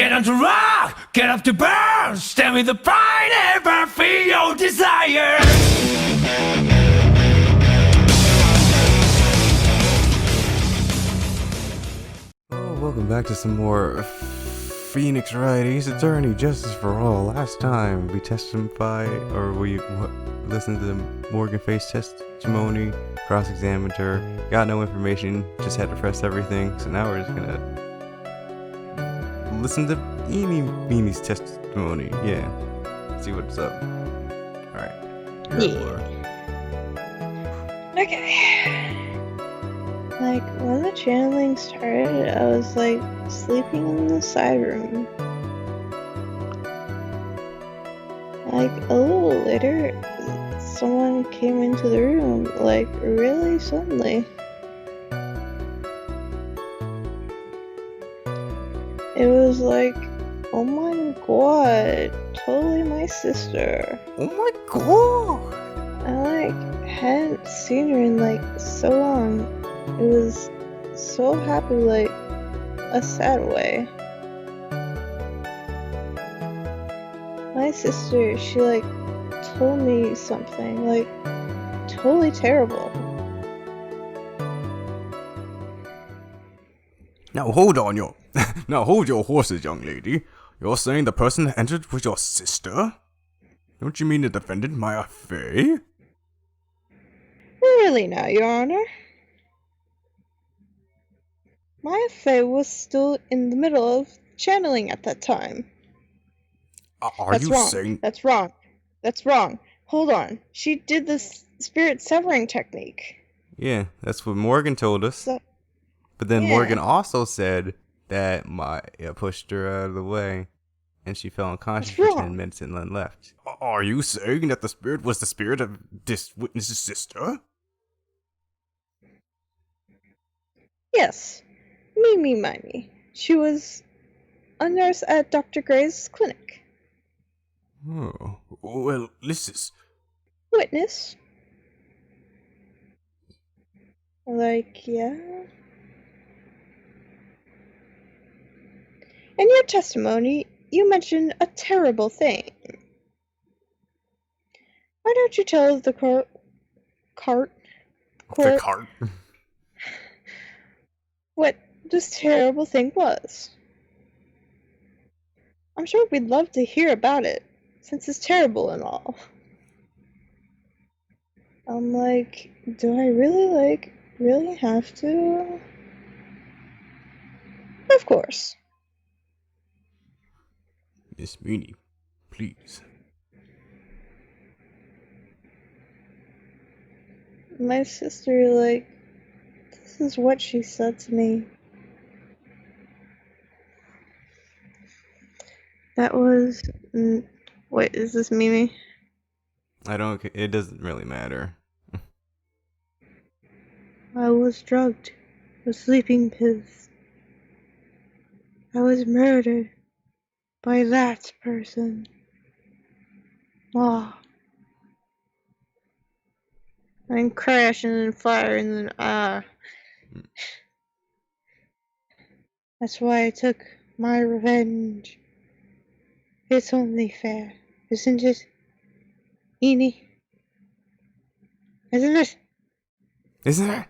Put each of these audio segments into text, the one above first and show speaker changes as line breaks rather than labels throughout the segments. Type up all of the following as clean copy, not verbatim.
Get on to rock, get up to burn, stand with the pride, ever feel your desire.
Oh, welcome back to some more Phoenix Wright, Ace Attorney, Justice for All. Last time we listened to Morgan Faye's testimony, cross-examined her, got no information, just had to press everything. So now we're just gonna listen to Eenie Meanie's testimony. Yeah, see what's up. Alright.
Okay. Like, when the channeling started, I was like sleeping in the side room. Like, a little later, someone came into the room, like, really suddenly. It was like, oh my god, totally my sister.
Oh my god!
I hadn't seen her in like so long. It was so happy, like a sad way. My sister, she like told me something like totally terrible.
Now hold your horses, young lady. You're saying the person that entered was your sister? Don't you mean the defendant, Maya Faye?
Really now, Your Honor? Maya Faye was still in the middle of channeling at that time.
That's wrong.
That's wrong. Hold on. She did the spirit severing technique.
Yeah, that's what Morgan told us. But then Morgan also said that Maya pushed her out of the way, and she fell unconscious for 10 minutes and then left. Are you saying that the spirit was the spirit of this witness's sister?
Yes. Me. She was a nurse at Dr. Gray's clinic.
Oh, well, this is...
Witness? Like, yeah? In your testimony, you mentioned a terrible thing. Why don't you tell the court what this terrible thing was? I'm sure we'd love to hear about it, since it's terrible and all. I'm like, do I really have to? Of course.
Miss Meanie, please.
My sister, like, this is what she said to me. That was... Wait, is this Mimi?
It doesn't really matter.
I was drugged with sleeping pills. I was murdered by that person. And crashing and fire and then That's why I took my revenge. It's only fair, isn't it? Eenie? Isn't it?
Isn't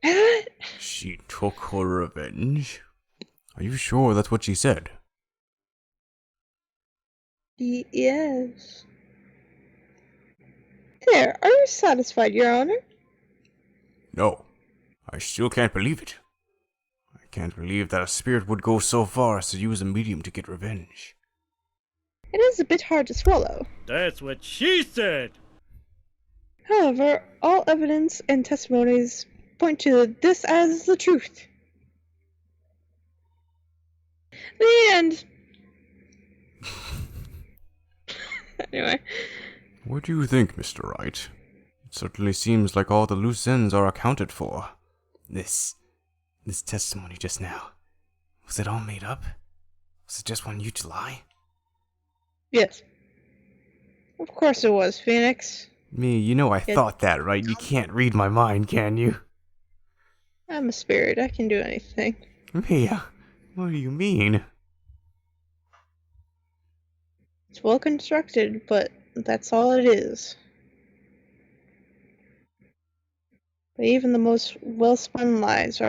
it? She took her revenge? Are you sure that's what she said?
Yes. There, are you satisfied, Your Honor?
No, I still can't believe it. I can't believe that a spirit would go so far as to use a medium to get revenge.
It is a bit hard to swallow.
That's what she said!
However, all evidence and testimonies point to this as the truth. The end. Anyway.
What do you think, Mr. Wright? It certainly seems like all the loose ends are accounted for. This testimony just now, was it all made up? Was it just one huge lie?
Yes. Of course it was, Phoenix.
Me, you know I thought that, right? You can't read my mind, can you?
I'm a spirit. I can do anything.
Mia, what do you mean?
It's well constructed, but that's all it is. But even the most well-spun lies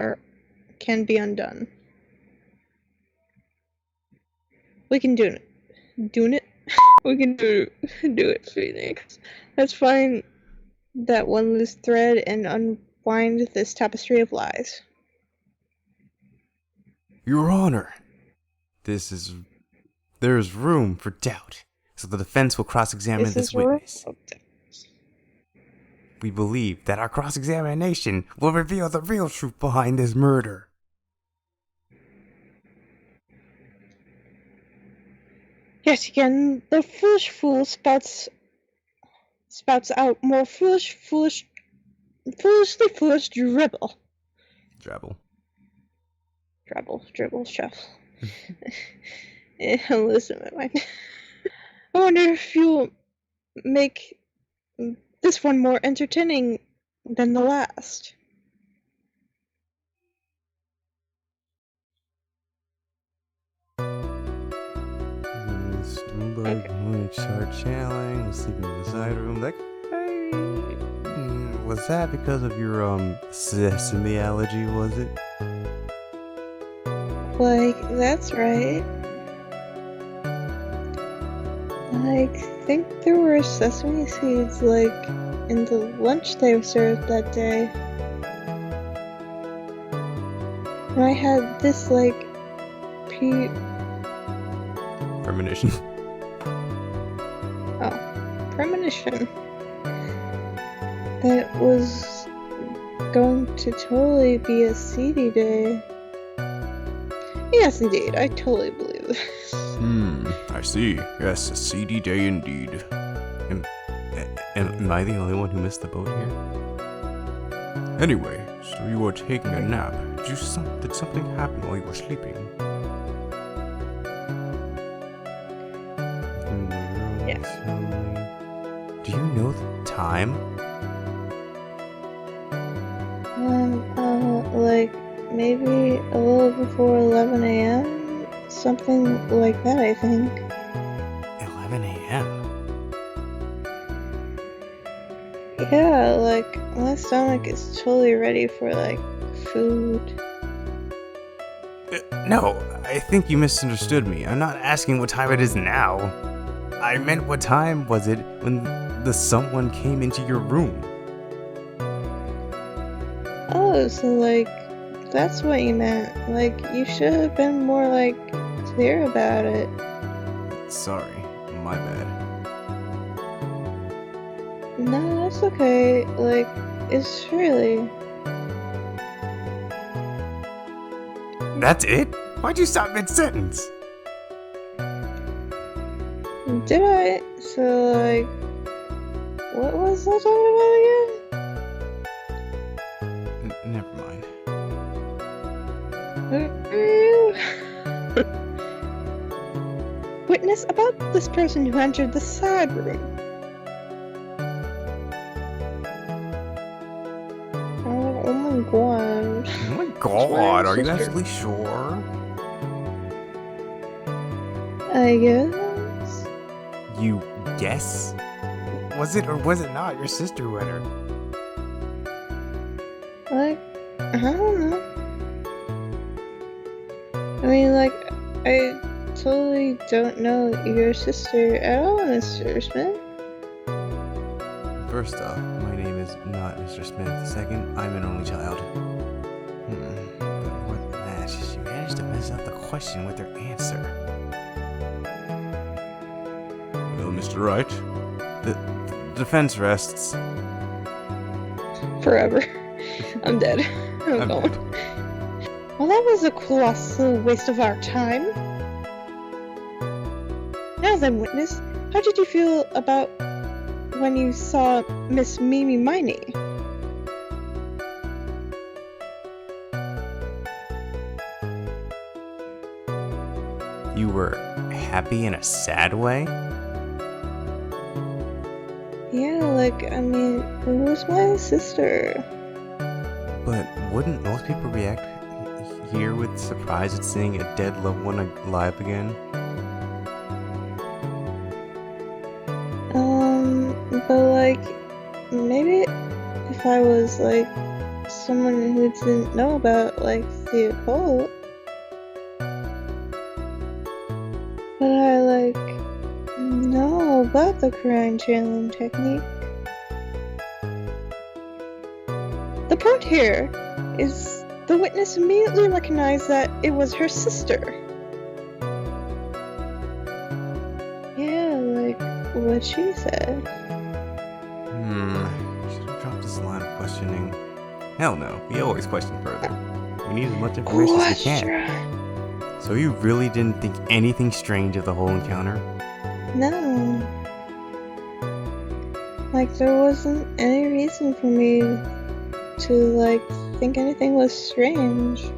can be undone. We can do it. We can do it, Phoenix. Let's find that one loose thread and unwind this tapestry of lies.
Your Honor, there is room for doubt, so the defense will cross-examine this witness. We believe that our cross-examination will reveal the real truth behind this murder.
Yet again, the foolish fool spouts out more foolishly foolish dribble. Dribble, shuffle. Listen, my mind. I wonder if you'll make this one more entertaining than the last.
Start channeling, sleeping in the side room. Was that because of your sesame allergy? Was it?
Like, that's right. I think there were sesame seeds, like, in the lunch they served that day. And I had this, like,
premonition.
Premonition that was going to totally be a seedy day. Yes, indeed, I totally believe this.
I see. Yes, a seedy day indeed. Am I the only one who missed the boat here? Anyway, so you were taking a nap. Did something happen while you were sleeping? Do you know the time?
Like, maybe a little before 11 a.m.? Something like that, I think.
11 a.m.?
Yeah, like, my stomach is totally ready for, like, food.
No, I think you misunderstood me. I'm not asking what time it is now. I meant what time was it when the someone came into your room?
Oh, so, like, that's what you meant. Like, you should have been more, like, clear about it.
Sorry, my bad.
No, that's okay. Like, it's really...
That's it? Why'd you stop mid-sentence?
Did I? So, like, what was I talking about again?
Never mind.
Witness about this person who entered the side room. Oh my god.
Oh my god, are you actually sure?
I guess.
You guess? Was it or was it not your sister who entered?
Like, I don't know. I mean, like, I totally don't know your sister at all, Mr. Smith.
First off, my name is not Mr. Smith. Second, I'm an only child. But more than that, she managed to mess up the question with her answer. Well, Mr. Wright, the defense rests.
Forever. I'm dead. I'm
dead.
gone. Well, that was a colossal waste of our time. Now then, witness, how did you feel about when you saw Miss Mimi Miney?
You were happy in a sad way?
Yeah, like, I mean, it was my sister.
But wouldn't most people react here with surprise at seeing a dead loved one alive again?
But, like, maybe if I was, like, someone who didn't know about, like, the occult, but I, like, know about the Quran channeling technique. The point here is the witness immediately recognized that it was her sister. Yeah, like what she said.
Should have dropped this line of questioning. Hell no, we always question further. We need as much information as we can. So you really didn't think anything strange of the whole encounter?
No. Like, there wasn't any reason for me to, like, think anything was strange.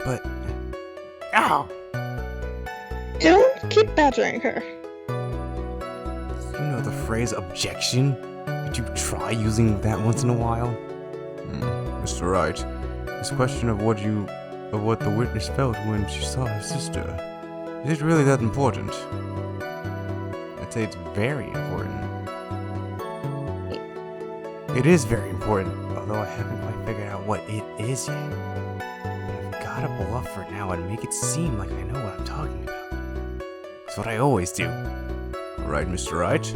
But... Ow!
Don't keep badgering her.
You know the phrase objection? Could you try using that once in a while? Mr. Wright, this question of what the witness felt when she saw her sister, is it really that important? I'd say it's very important. It is very important, although I haven't quite figured out what it is yet. I've gotta bluff for now and make it seem like I know what I'm talking about. That's what I always do. Alright, Mr. Wright.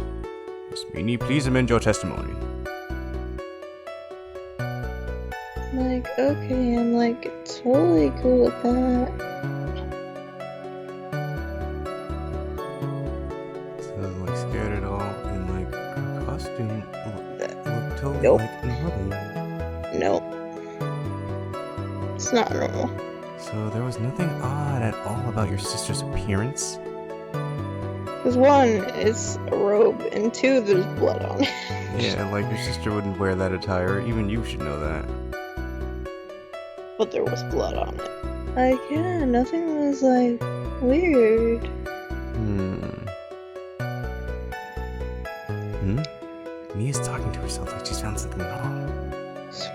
Miss Meany, please amend your testimony.
Like, okay, I'm like totally cool with that.
So, like, scared at all, and like, her costume looked totally
Nope.
like normal.
Nope. It's not normal.
So, there was nothing odd at all about your sister's appearance?
Because one, it's a robe, and two, there's blood on it.
Yeah, like, your sister wouldn't wear that attire, even you should know that.
But there was blood on it. Like, yeah, nothing was, like, weird.
Mia's talking to herself like she's found something wrong.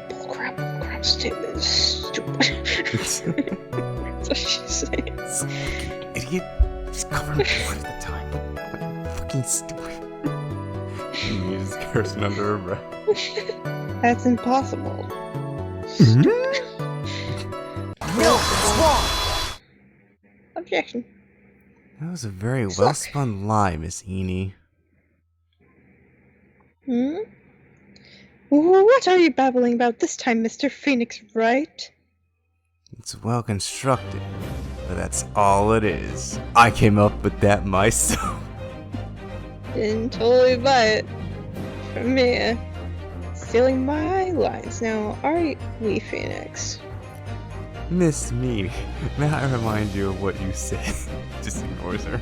Bullcrap statement is stupid. That's what she's saying.
Some fucking idiot. She's covered in blood at the time. What fucking stupid. Mia's cursing under her breath.
That's impossible. Objection.
That was a very well-spun lie, Miss Heaney.
What are you babbling about this time, Mr. Phoenix Wright?
It's well constructed, but that's all it is. I came up with that myself.
Didn't totally buy it. From me. Stealing my lines now, aren't we, Phoenix?
Miss Meany, may I remind you of what you said? Just ignores her.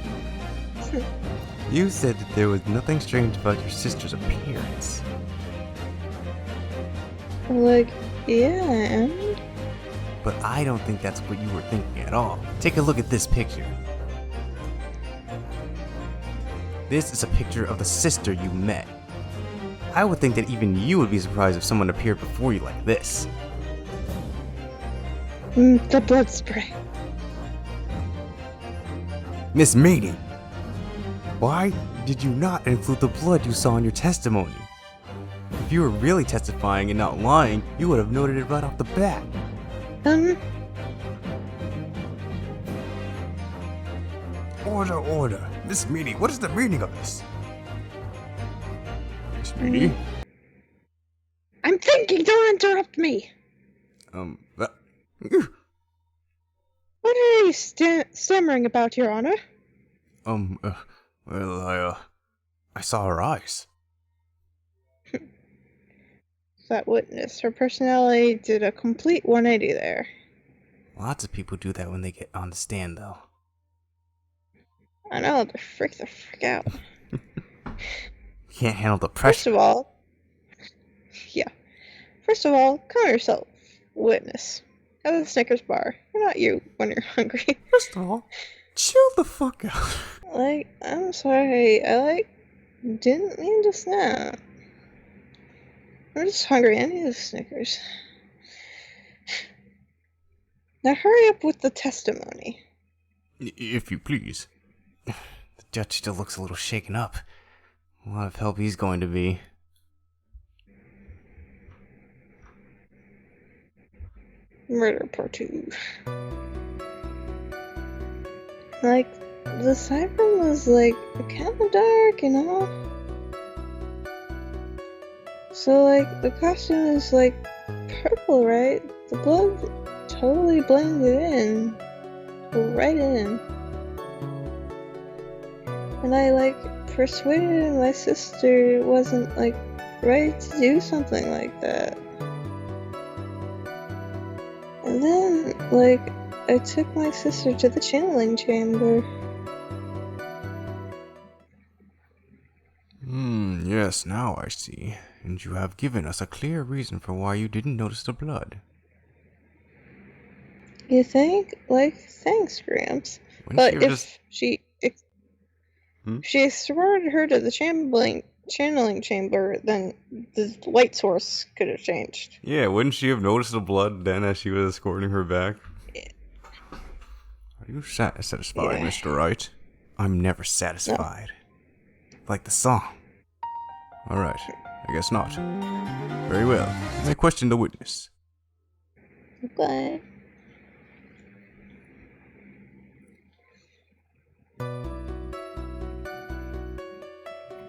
You said that there was nothing strange about your sister's appearance.
Like, yeah, and?
But I don't think that's what you were thinking at all. Take a look at this picture. This is a picture of the sister you met. I would think that even you would be surprised if someone appeared before you like this.
The blood spray.
Miss Meany, why did you not include the blood you saw in your testimony? If you were really testifying and not lying, you would have noted it right off the bat. Order. Miss Meany, what is the meaning of this? Miss Meany?
I'm thinking, don't interrupt me! What are you stammering about, Your Honor?
Well, I saw her eyes.
That witness, her personality did a complete 180 there.
Lots of people do that when they get on the stand, though.
I know, they freak the frick out.
Can't handle the pressure.
First of all, calm yourself, witness. At the Snickers bar. You're not you when you're hungry.
First of all, chill the fuck out.
Like, I'm sorry, I, didn't mean to snap. I'm just hungry, I need a Snickers. Now hurry up with the testimony.
If you please. The judge still looks a little shaken up. A lot of help he's going to be.
Murder Part 2. Like, the side room was, like, kind of dark, you know? So, like, the costume is, like, purple, right? The blood totally blended in. Right in. And I, like, persuaded my sister it wasn't, like, right to do something like that. And then, like, I took my sister to the channeling chamber.
Yes, now I see. And you have given us a clear reason for why you didn't notice the blood.
You think? Like, thanks, Gramps.
Wouldn't
But
you have
if she escorted her to the channeling chamber, then the light source could have changed.
Yeah, wouldn't she have noticed the blood then as she was escorting her back?
Yeah.
Are you satisfied,
Yeah.
Mr. Wright? I'm never satisfied. Like the song. Alright, I guess not. Very well. You may question the witness.
Okay.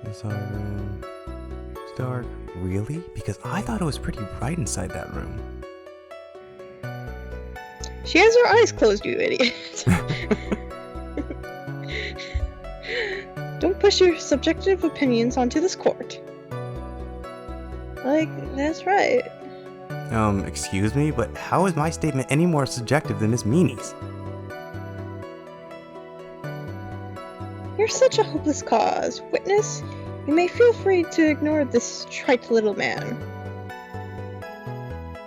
Inside room. It's dark. Really? Because I thought it was pretty bright inside that room.
She has her eyes closed, you idiot. Don't push your subjective opinions onto this court. Like, that's right.
Excuse me, but how is my statement any more subjective than Miss Meanie's?
You're such a hopeless cause. Witness, you may feel free to ignore this trite little man.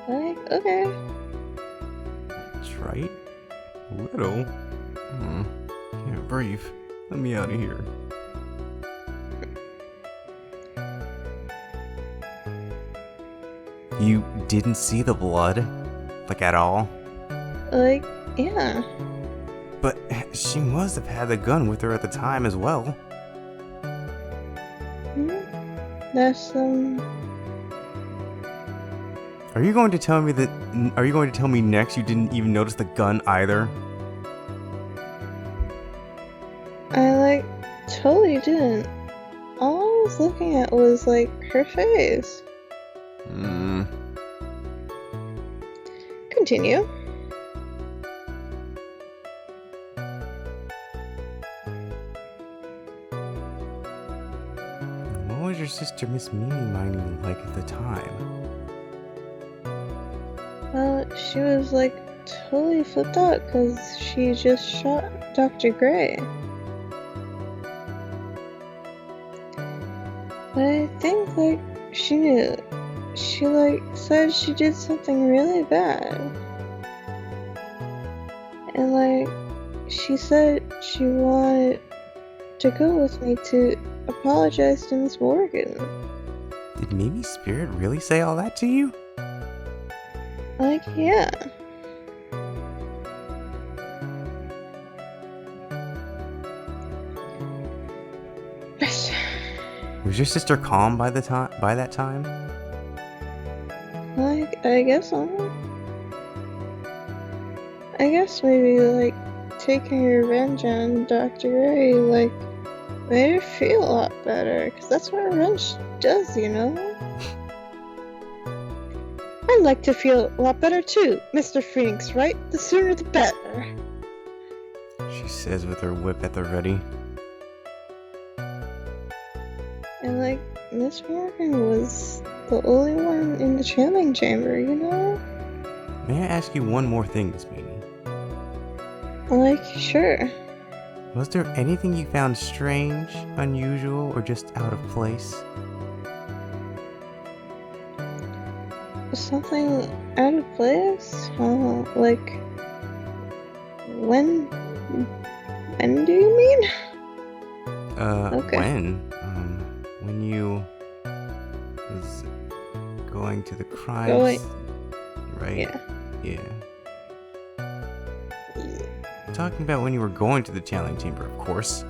Like, okay.
Trite? Little? Can't breathe. Let me out of here. You didn't see the blood? Like, at all?
Like, yeah.
But she must have had the gun with her at the time as well.
That's,
Are you going to tell me next you didn't even notice the gun either?
I, like, totally didn't. All I was looking at was, like, her face. Continue.
What was your sister Miss Meanie minding like at the time?
Well, she was, like, totally flipped out because she just shot Dr. Gray. But I think, like, she knew. She, like, said she did something really bad. And, like, she said she wanted to go with me to apologize to Miss Morgan.
Did Mimi's spirit really say all that to you?
Like, yeah.
Was your sister calm by that time?
Like, I guess so. I guess maybe, like, taking revenge on Dr. Ray, like, made her feel a lot better. Because that's what revenge does, you know? I'd like to feel a lot better too, Mr. Phoenix, right? The sooner the better.
She says with her whip at the ready.
And, like, Miss Morgan was the only one in the channeling chamber, you know?
May I ask you one more thing, Miss Meanie?
Like, sure.
Was there anything you found strange, unusual, or just out of place?
Something out of place? Like, when do you mean? Okay.
When you was going to the crime right?
Yeah.
Talking about when you were going to the channeling chamber, of course.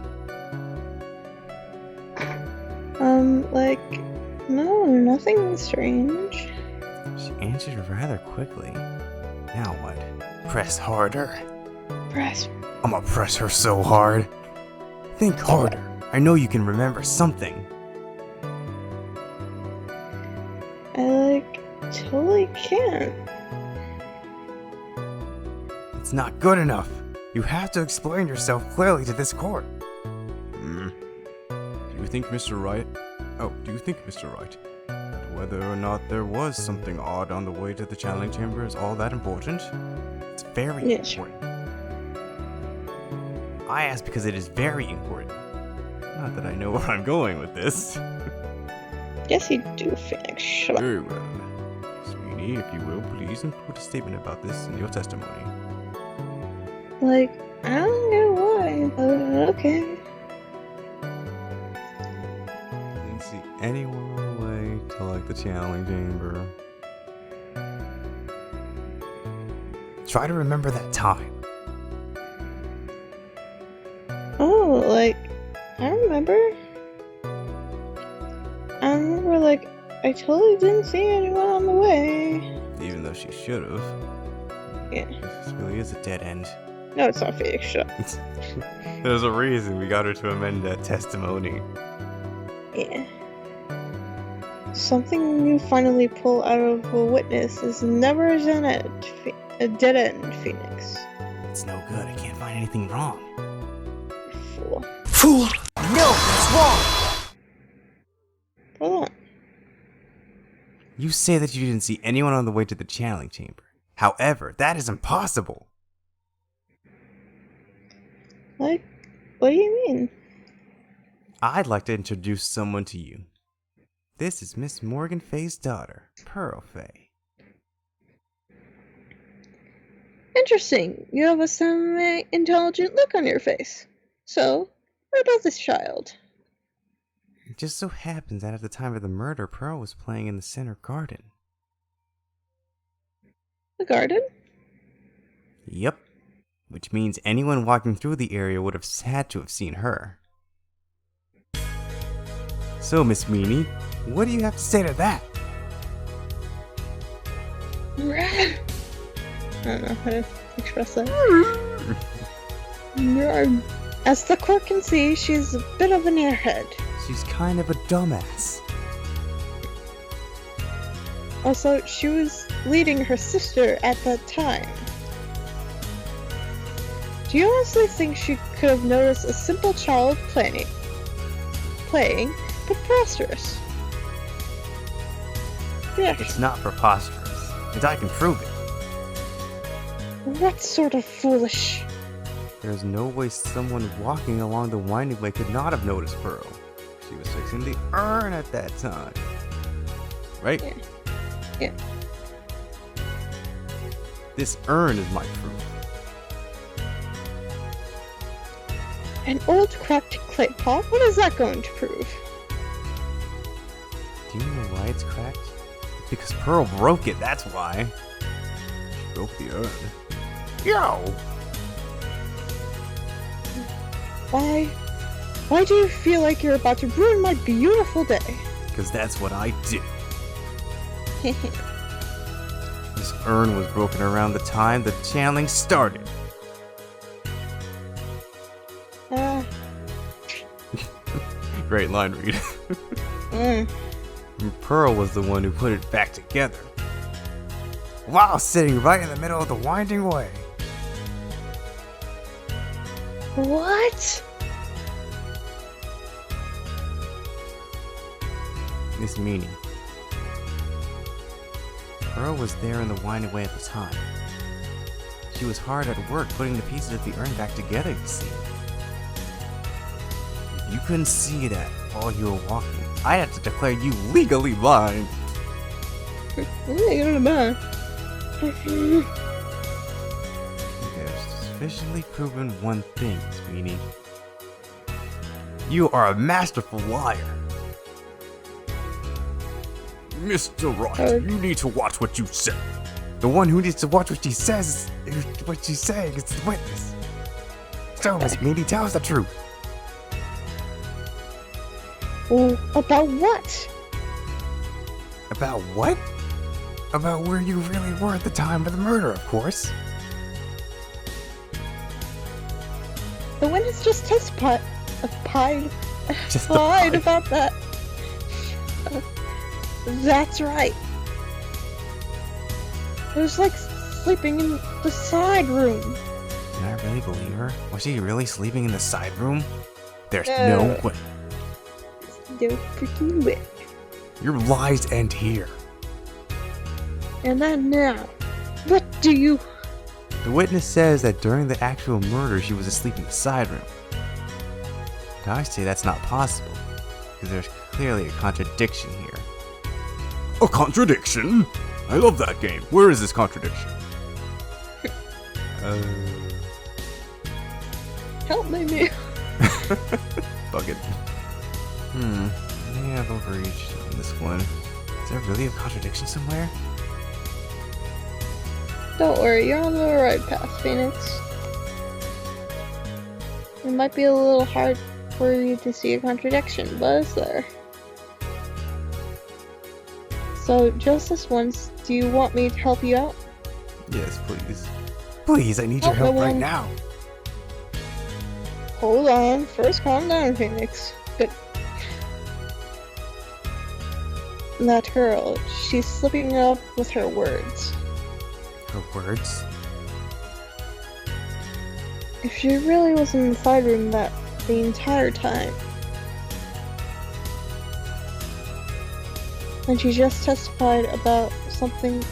Like, no, nothing strange.
She answered rather quickly. Now what? Press harder.
Press.
I'ma press her so hard. Think harder. I know you can remember something.
I, totally can't.
It's not good enough. You have to explain yourself clearly to this court. Do you think Mr. Wright... Oh, do you think, Mr. Wright, that whether or not there was something odd on the way to the channeling chamber is all that important? It's very important. I ask because it is very important. Not that I know where I'm going with this.
Yes, you do, Phoenix. Shut up.
Very well. Sweeney, if you will, please include a statement about this in your testimony.
Like, I don't know why, but okay.
Didn't see anyone on the way to, like, the channeling chamber. Try to remember that time.
Oh, like, I remember, like, I totally didn't see anyone on the way.
Even though she should have.
Yeah.
This really is a dead end.
No, it's not Phoenix. Shut up.
There's a reason we got her to amend that testimony.
Yeah. Something you finally pull out of a witness is never a dead end, Phoenix.
It's no good. I can't find anything wrong.
Fool.
Fool! No, that's wrong!
Hold on.
You say that you didn't see anyone on the way to the channeling chamber. However, that is impossible.
Like, what do you mean?
I'd like to introduce someone to you. This is Miss Morgan Fay's daughter, Pearl Fay.
Interesting. You have a semi-intelligent look on your face. So, what about this child?
It just so happens that at the time of the murder, Pearl was playing in the center garden.
The garden?
Yep. Which means anyone walking through the area would have had to have seen her. So, Miss Meanie, what do you have to say to that?
I don't know how to express that. As the court can see, she's a bit of an airhead.
She's kind of a dumbass.
Also, she was leading her sister at that time. Do you honestly think she could have noticed a simple child playing preposterous? Yeah.
It's not preposterous, and I can prove it.
What sort of foolish?
There's no way someone walking along the winding way could not have noticed Pearl. She was fixing the urn at that time. Right?
Yeah.
This urn is my proof.
An old cracked clay pot? What is that going to prove?
Do you know why it's cracked? Because Pearl broke it, that's why. She broke the urn. Yo!
Why do you feel like you're about to ruin my beautiful day?
Because that's what I do. This urn was broken around the time the channeling started. Great line read. And Pearl was the one who put it back together. While sitting right in the middle of the winding way.
What?
Miss Meanie. Pearl was there in the winding way at the time. She was hard at work putting the pieces of the urn back together, you see. If you couldn't see that while you were walking, I'd have to declare you legally blind.
You're bad.
There's sufficiently proven one thing, Sweeney. You are a masterful liar. Mr. Wright, you need to watch what you say. The one who needs to watch what she says, what she's saying is the witness. So, Miss Meanie, tell us the truth.
Well, about what?
About what? About where you really were at the time of the murder, of course.
The witness just testified
Just
lied about that. That's right. It was like sleeping in the side room.
Can I really believe her? Was she really sleeping in the side room? There's no way.
No freaking way.
Your lies end here.
And then now, what do you...
The witness says that during the actual murder, she was asleep in the side room. Now I say that's not possible, because there's clearly a contradiction here. A contradiction? I love that game. Where is this contradiction?
Help me.
Fuck it. Maybe I've overreached on this one. Is there really a contradiction somewhere?
Don't worry, you're on the right path, Phoenix. It might be a little hard for you to see a contradiction, but it's there. So, just this once, do you want me to help you out?
Yes, please. Please, I need your help right now.
Hold on, first calm down, Phoenix. Good. That girl, she's slipping up with her words.
Her words?
If she really was in the side room the entire time, and she just testified about something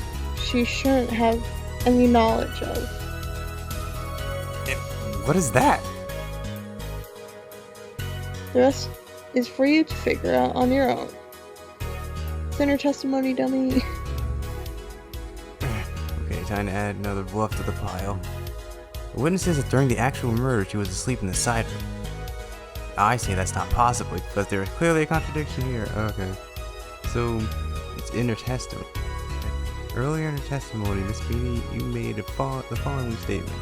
she shouldn't have any knowledge of.
What is that?
The rest is for you to figure out on your own. It's in her testimony, dummy.
Okay, time to add another bluff to the pile. The witness says that during the actual murder, she was asleep in the side room. I say that's not possible because there is clearly a contradiction here. Okay. So, it's in her testimony. Earlier in her testimony, Miss Beanie, you made the following statement.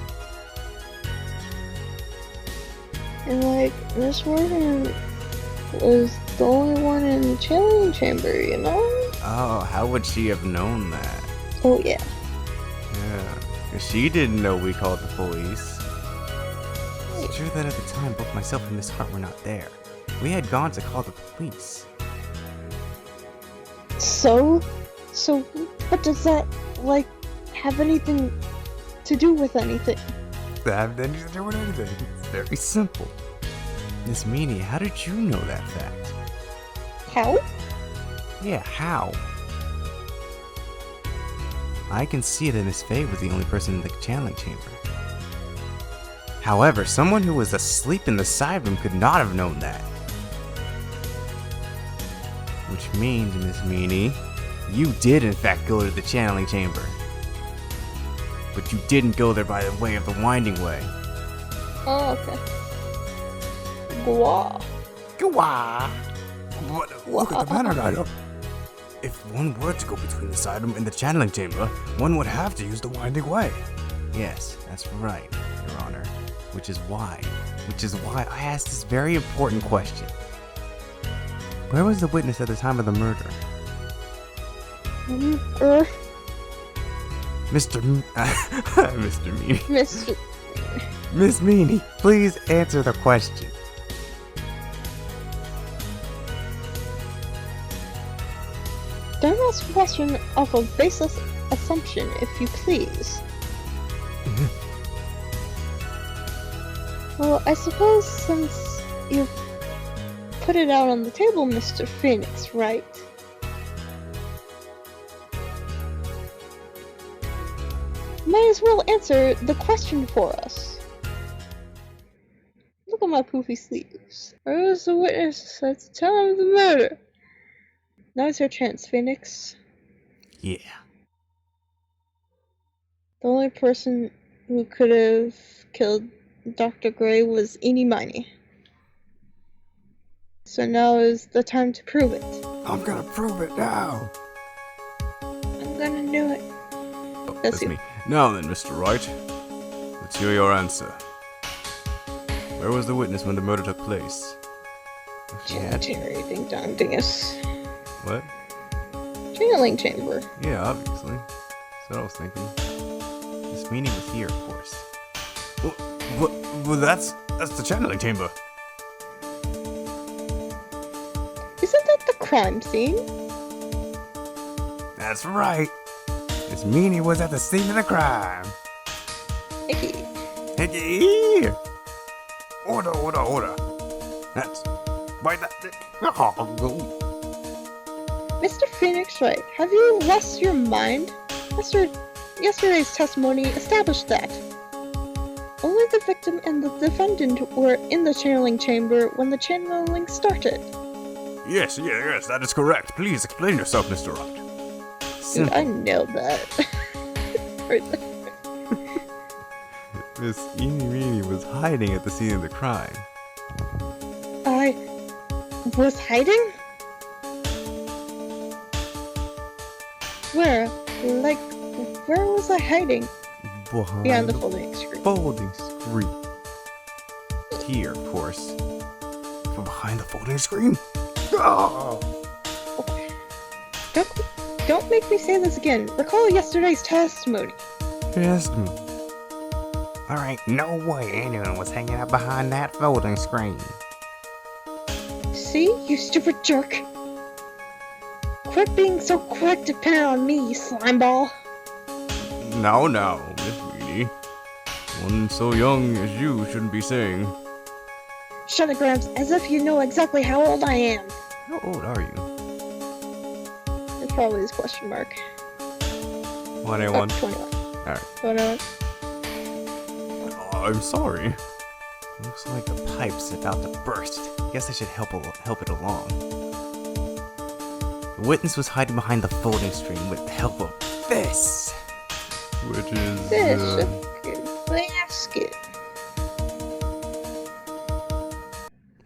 And like, Miss Morgan was the only one in the channeling chamber, you know?
Oh, how would she have known that?
Oh yeah.
Yeah, 'cause she didn't know we called the police. It's true that at the time, both myself and Miss Hart were not there. We had gone to call the police.
So what does that, like, have anything to do with anything?
That have anything to do with anything. It's very simple. Miss Meanie, how did you know that fact?
How?
Yeah, how? I can see that Miss Faye was the only person in the channeling chamber. However, someone who was asleep in the side room could not have known that. Which means, Miss Meanie, you did in fact go to the channeling chamber. But you didn't go there by the way of the winding way.
Oh, okay. Gwa.
Gwa! But look at the banner item. If one were to go between the side room and the channeling chamber, one would have to use the winding way. Yes, that's right, Your Honor. Which is why I asked this very important question. Where was the witness at the time of the murder? Mr. Meanie.
Mr.
Miss Meanie, please answer the question.
Don't ask a question off of baseless assumption, if you please. Well, I suppose since you put it out on the table, Mr. Phoenix, right? Might as well answer the question for us. Look at my poofy sleeves. Where was the witness at the time of the murder? Now's your chance, Phoenix.
Yeah.
The only person who could have killed Dr. Gray was Eenie Miney. So now is the time to prove it.
I'm gonna prove it now.
I'm gonna do it.
Oh,
That's
that's
you.
me. Now then, Mr. Wright, let's hear your answer. Where was the witness when the murder took place? She had to.
Janitary ding dong dingus.
What?
Channeling chamber.
Yeah, obviously. That's what I was thinking. This meeting was here, of course.
Well, that's the channeling chamber.
Isn't that the crime scene?
That's right. This meanie was at the scene of the crime.
Icky.
Hickey! Order. That's right. Oh,
Mr. Phoenix Wright, have you lost your mind? Yesterday's testimony established that. Only the victim and the defendant were in the channeling chamber when the channeling started.
yes, that is correct. Please explain yourself, Mr. Wright.
Dude, I nailed that. Right there.
Miss Eenie Meenie was hiding at the scene of the crime.
I was hiding? Where? Like, where was I hiding? Behind the folding screen.
Folding screen. Here, of course.
From behind the folding screen? Oh.
Don't make me say this again. Recall yesterday's testimony.
Yes.
Alright, no way anyone was hanging out behind that folding screen.
See, you stupid jerk. Quit being so quick to pin it on me, you slimeball.
No, Miss Meenie. One so young as you shouldn't be saying.
Shut it, Gramps, as if you know exactly how old I am.
How old are you?
It's probably his question mark.
21.
21.
Alright.
21.
Oh, I'm sorry. Looks like the pipe's about to burst. Guess I should help it along. The witness was hiding behind the folding screen with the help of this. Which is,
This basket.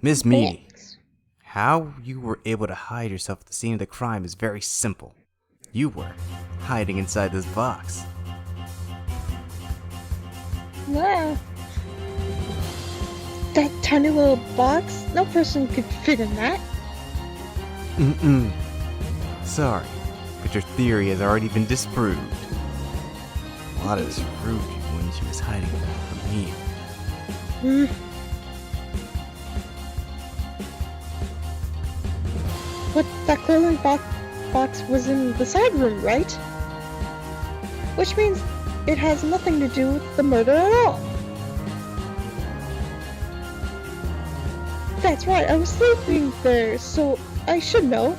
Miss Meanie,
Thanks.
how you were able to hide yourself at the scene of the crime is very simple. You were hiding inside this box.
Wow. That tiny little box? No person could fit in that.
Sorry, but your theory has already been disproved. Lana disproved you when she was hiding from me.
But that clothing box was in the side room, right? Which means it has nothing to do with the murder at all. That's right, I was sleeping there, so I should know.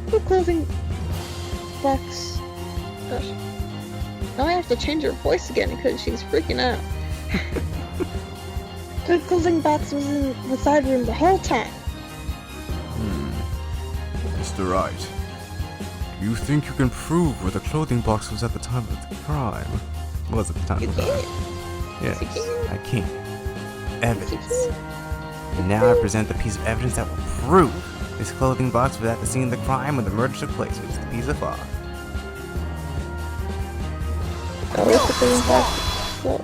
The clothing box... Gosh. Now I have to change her voice again because she's freaking out. The clothing box was in the side room the whole time.
Mr. Wright, do you think you can prove where the clothing box was at the time of the crime? Was at the time
You
of the crime?
can't.
Yes,
You can.
I can.
You
Evidence.
can.
And now I present the piece of evidence that will prove this clothing box was at the scene of the crime when the murder took place, which is the piece of cloth.
Oh, it's the clothing box. Well,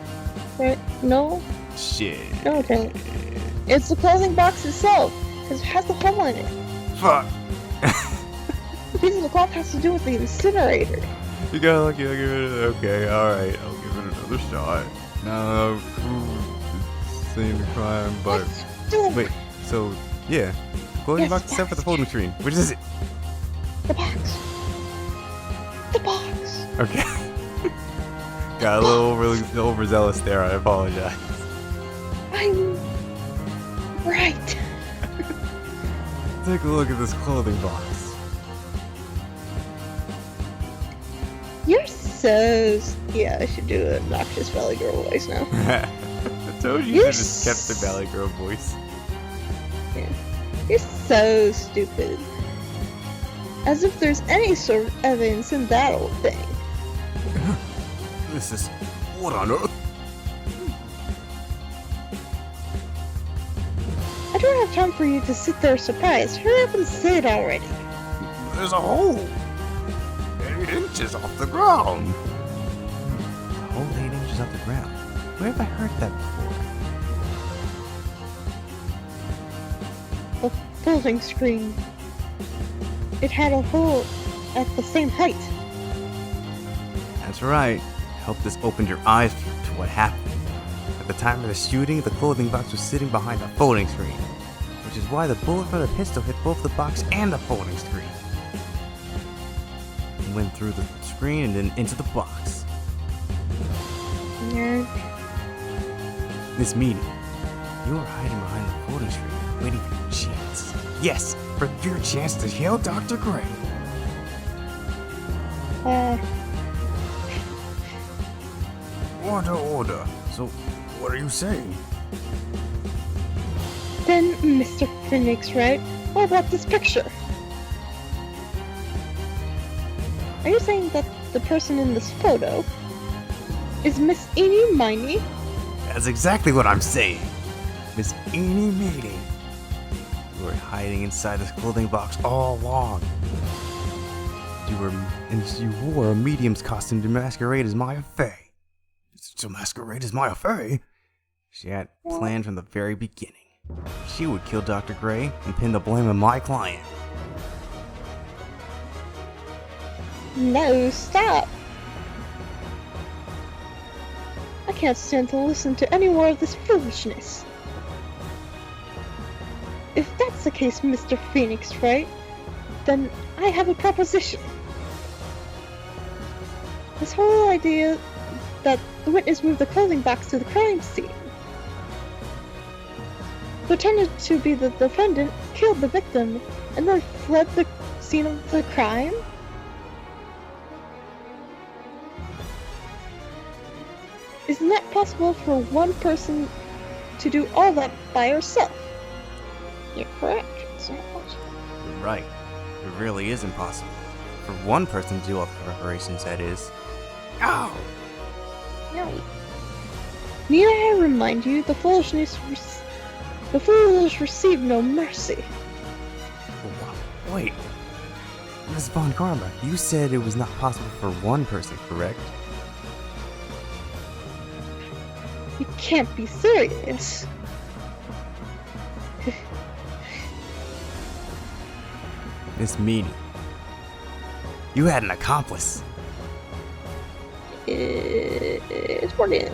right? No?
Shit.
No, okay. It's the clothing box itself, because it has a hole in it.
Fuck.
The piece of the cloth has to do with the incinerator.
You gotta look, give it. Okay, alright, I'll give it another shot. Now, prove seeing the crime, but. Wait, so, yeah. Clothing
Yes,
box except for the folding screen. Which is it?
The box. The box.
Okay. Got a little overzealous there, I apologize.
I'm right.
Take a look at this clothing box.
You're so... Yeah, I should do an obnoxious Valley Girl voice now.
I told you
You're
should have just kept the Valley Girl voice.
Yeah. You're so stupid. As if there's any sort of evidence in that old thing.
This is... What on earth?
I don't have time for you to sit there surprised. Hurry up and say it already.
There's a hole 8 inches off the ground.
A whole 8 inches off the ground. Where have I heard that
the folding screen. It had a hole at the same height.
That's right. I hope this opened your eyes to what happened. At the time of the shooting, the clothing box was sitting behind the folding screen, which is why the bullet from the pistol hit both the box and the folding screen. It went through the screen and then into the box.
Yeah.
This meeting, you were hiding behind the folding screen, waiting for your chance. Yes, for your chance to kill Dr. Gray. Order. So, what are you saying?
Then, Mr. Phoenix, Wright, what about this picture? Are you saying that the person in this photo is Miss Eenie Miney?
That's exactly what I'm saying. Miss Eenie Meaty. You were hiding inside this clothing box all along. You wore a medium's costume to masquerade as Maya Fey. To masquerade as Maya Fey? She had planned from the very beginning. She would kill Dr. Gray and pin the blame on my client.
No, stop! I can't stand to listen to any more of this foolishness. If that's the case, Mr. Phoenix, Wright, then I have a proposition. This whole idea that the witness moved the clothing box to the crime scene, pretended to be the defendant, killed the victim, and then fled the scene of the crime? Isn't that possible for one person to do all that by herself? You're correct. It's not possible.
You're right. It really is impossible. For one person to do all the preparations, that is. Ow!
No. Need I remind you, the foolish receive no mercy.
Wait. Ms. Von Karma, you said it was not possible for one person, correct?
You can't be serious.
Miss Meany, you had an accomplice.
It's working.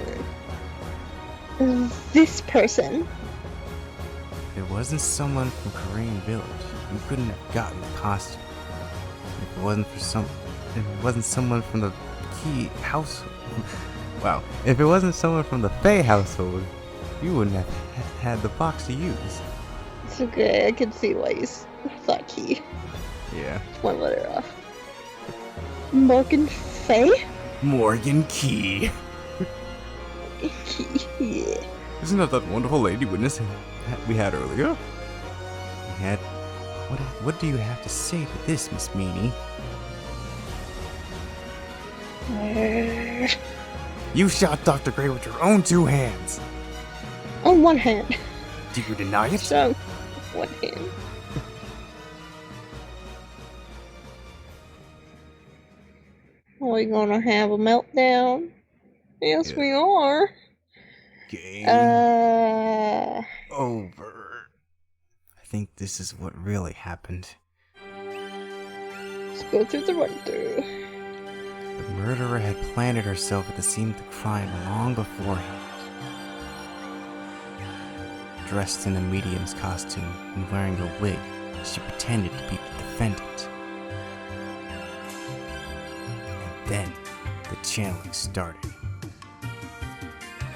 This person.
If it wasn't someone from Korean Village, you couldn't have gotten the costume. If it wasn't someone from the Key household. Wow. If it wasn't someone from the Faye household, you wouldn't have had the box to use.
It's okay, I can see why you thought Key.
Yeah.
It's one letter off. Morgan Faye?
Morgan Key.
Key, yeah.
Isn't that wonderful lady witness we had earlier? We had... What do you have to say to this, Miss Meany? You shot Dr. Gray with your own two hands.
On one hand.
Do you deny it?
So, one hand. Are we gonna have a meltdown? Yes,
Yeah.
we are.
Game over. I think this is what really happened.
Let's go through the run-through.
The murderer had planted herself at the scene of the crime long beforehand. Dressed in a medium's costume and wearing a wig, she pretended to be the defendant. And then, the channeling started.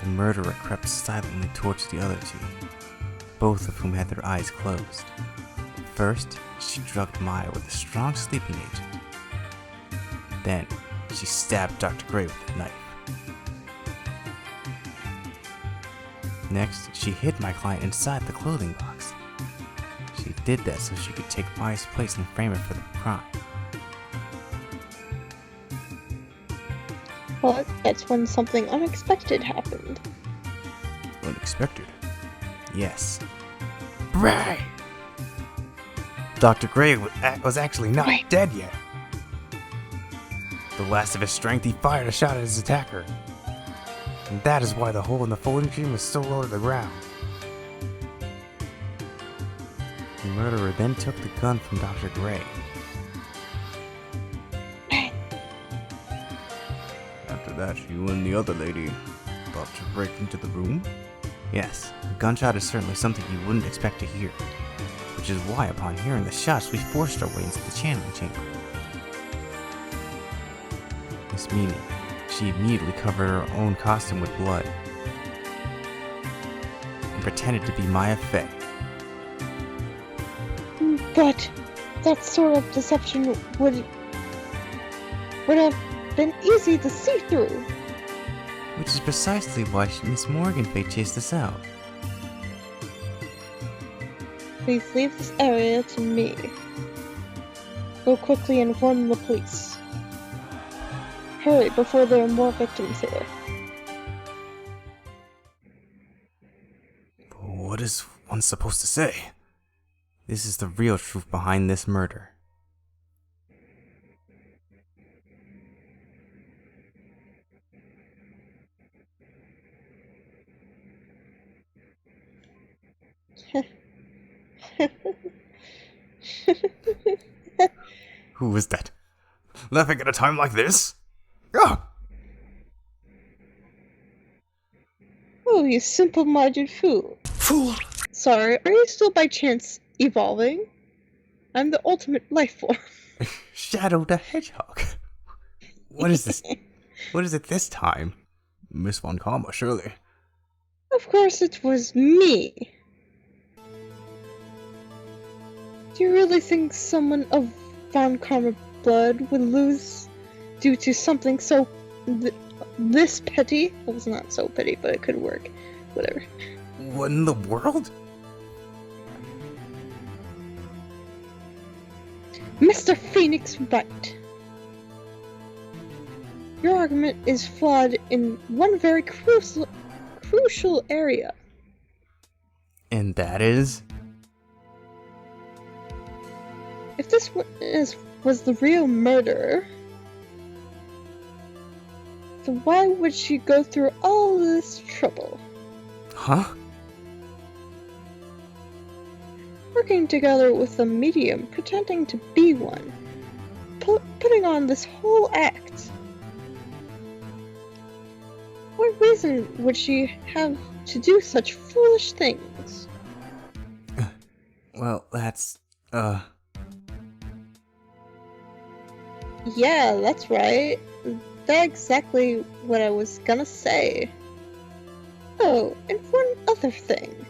The murderer crept silently towards the other two, both of whom had their eyes closed. First, she drugged Maya with a strong sleeping agent. Then, she stabbed Dr. Gray with a knife. Next, she hid my client inside the clothing box. She did that so she could take Maya's place and frame her for the crime.
But that's when something unexpected happened.
Unexpected? Yes. Right! Dr. Gray was actually not
Right.
dead yet. The last of his strength, he fired a shot at his attacker. And that is why the hole in the folding screen was so low to the ground. The murderer then took the gun from Dr. Gray. After that, you and the other lady thought to break into the room? Yes, a gunshot is certainly something you wouldn't expect to hear, which is why upon hearing the shots, we forced our way into the channeling chamber. Miss Mimi, she immediately covered her own costume with blood and pretended to be Maya Fey.
But that sort of deception would have been easy to see through.
Which is precisely why Miss Morgan Fay chased us out.
Please leave this area to me. Go quickly and inform the police. Hurry before there are more victims here.
What is one supposed to say? This is the real truth behind this murder. Who was that? Laughing at a time like this? Ah!
Oh, you simple-minded fool.
Fool!
Sorry, are you still by chance evolving? I'm the ultimate life form.
Shadow the Hedgehog. What is this? What is it this time? Miss Von Karma, surely.
Of course it was me. Do you really think someone of Von Karma blood would lose due to something so this petty? Well, it's not so petty, but it could work. Whatever.
What in the world?
Mr. Phoenix Wright. Your argument is flawed in one very crucial area.
And that is?
If this was the real murderer, then why would she go through all this trouble?
Huh?
Working together with a medium, pretending to be one, putting on this whole act. What reason would she have to do such foolish things?
Well, that's,
Yeah, that's right. That's exactly what I was gonna say. Oh, and one other thing.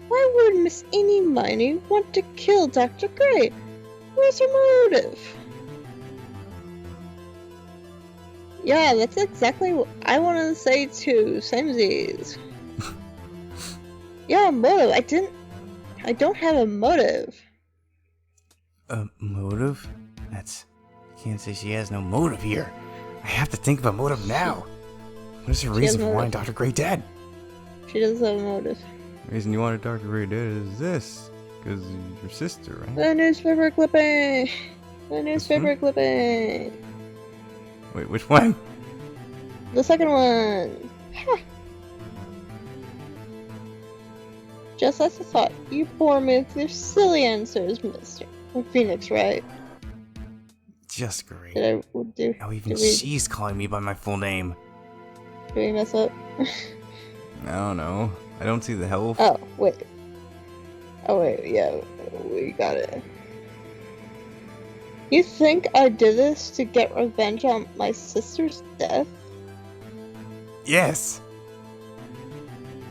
Why would Miss Eenie Miney want to kill Dr. Gray? Where's her motive? Yeah, that's exactly what I wanted to say too. Samesies. Yeah, motive. I don't have a motive.
a motive? I can't say she has no motive here. I have to think of a motive now. What is the reason for wanting Dr. Gray dead?
She does have a motive.
The reason you wanted Dr. Gray dead is this. Because your sister, right?
The newspaper clipping! The newspaper clipping!
Wait, which one?
The second one! Ha! Just as I thought, you bore me with your silly answers, Mr. Phoenix, right?
Just great.
Did I do?
Now even she's calling me by my full name.
Did we mess up?
I don't know. I don't see the hell.
Oh, wait. Oh, wait, yeah, we got it. You think I did this to get revenge on my sister's death?
Yes!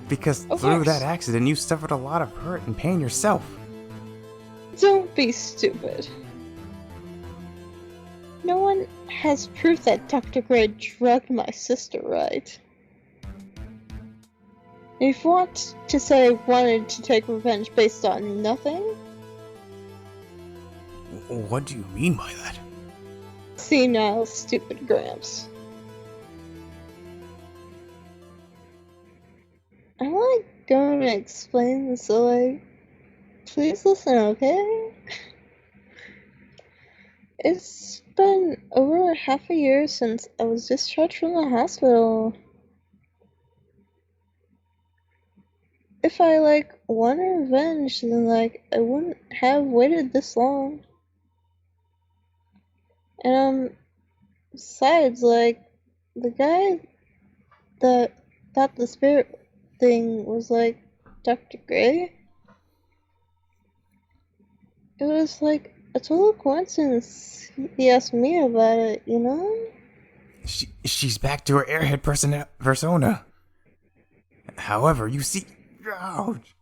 Because
Of
through
course.
that accident, you suffered a lot of hurt and pain yourself.
Don't be stupid. No one has proof that Dr. Gray drugged my sister, right? If you want to say I wanted to take revenge based on nothing,
What do you mean by that?
see now, stupid Gramps. I'm not going to explain this away. Please listen, okay? It's been over half a year since I was discharged from the hospital. if I, like, want revenge, then, like, I wouldn't have waited this long. And, besides, like, the guy that thought the spirit thing was, like, Dr. Gray, it was, like, a total coincidence he asked me about it, you know?
She's back to her airhead persona. However, you see... Ouch.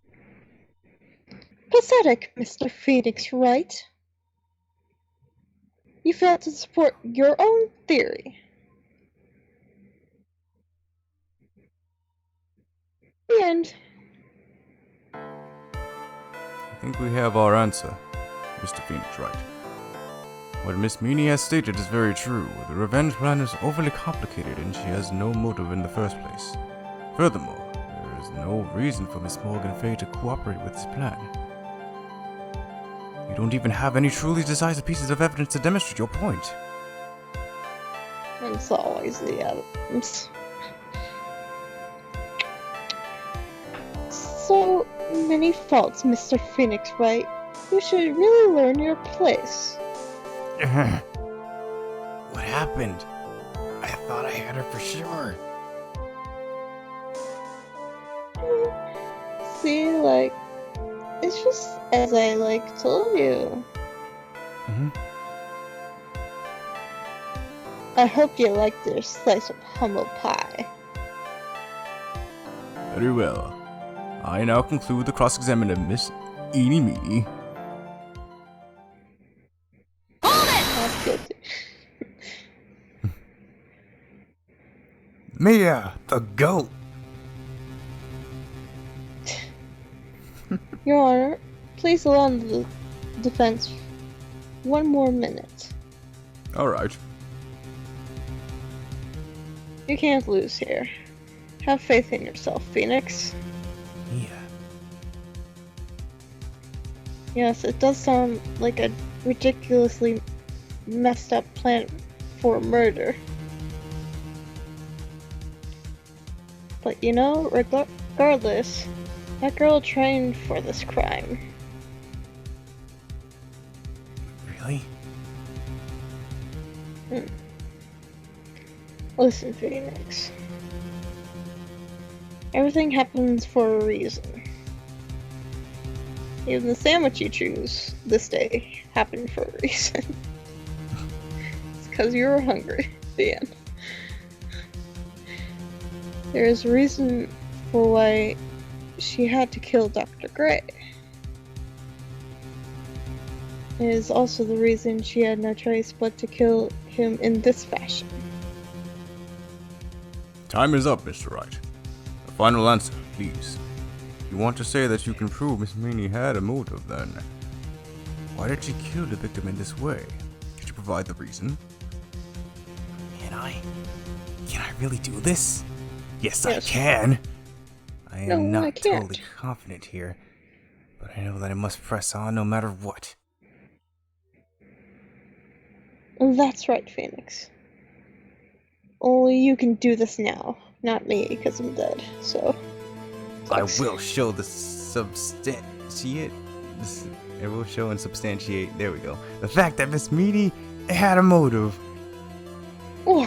Pathetic, Mr. Phoenix Wright. You failed to support your own theory. The end.
I think we have our answer, Mr. Phoenix Wright. What Miss Meany has stated is very true. The revenge plan is overly complicated and she has no motive in the first place. Furthermore, there is no reason for Miss Morgan Fay to cooperate with this plan. You don't even have any truly decisive pieces of evidence to demonstrate your point.
It's always the evidence. So many faults, Mr. Phoenix Wright. You should really learn your place.
What happened? I thought I had her for sure.
See, like, it's just as I, like, told you. I hope you liked your slice of humble pie.
Very well. I now conclude the cross-examination of Miss Eeny Meeny.
Not guilty.
Mia, the goat.
Your Honor, please allow the defense one more minute.
Alright.
You can't lose here. Have faith in yourself, Phoenix.
Mia.
Yes, it does sound like a ridiculously messed up plan for murder. But you know, regardless, that girl trained for this crime.
Really?
Listen, Phoenix. Everything happens for a reason. Even the sandwich you choose this day happened for a reason. It's because you were hungry at the end. There is a reason for why she had to kill Dr. Gray. It is also the reason she had no choice but to kill him in this fashion.
Time is up, Mr. Wright. A final answer, please. If you want to say that you can prove Miss Meany had a motive, then why did she kill the victim in this way? Could you provide the reason?
Can I really do this? Yes,
Yes.
I can. I am
No, I
not
can't.
totally confident here, but I know that I must press on no matter what.
That's right, Phoenix. Only you can do this now, not me, because I'm dead, so...
I will show the I will show and substantiate, there we go, the fact that Miss Meany had a motive.
Yeah.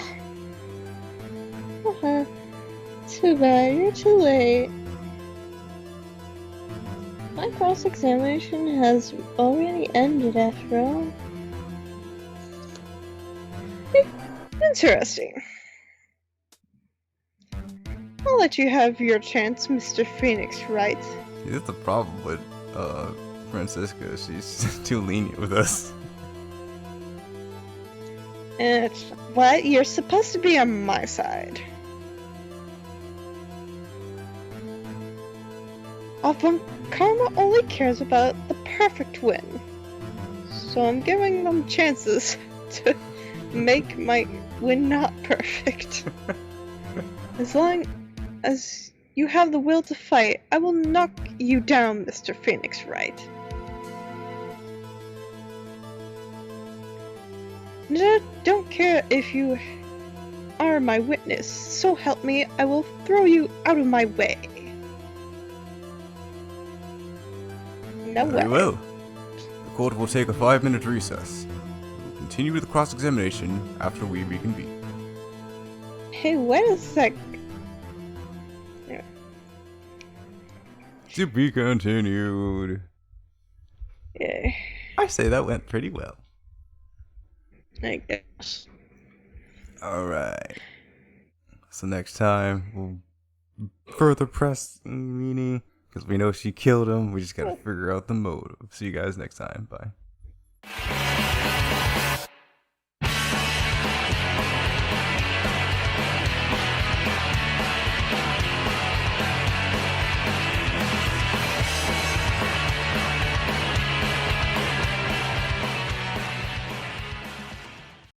Too bad, you're too late. My cross-examination has already ended after all. Interesting. I'll let you have your chance, Mr. Phoenix Wright.
See, that's the problem with Francisca, she's too lenient with us.
And what? You're supposed to be on my side. But karma only cares about the perfect win. So I'm giving them chances to make my win not perfect. As long as you have the will to fight, I will knock you down, Mr. Phoenix Wright. And I don't care if you are my witness, so help me, I will throw you out of my way. No
Very
way.
well. The court will take a 5-minute recess. We'll continue with the cross-examination after we reconvene.
Hey, wait a sec. There.
To be continued.
Yeah,
I say that went pretty well.
I guess.
Alright. So next time, we'll further press Meanie. Because we know she killed him. We just gotta figure out the motive. See you guys next time. Bye.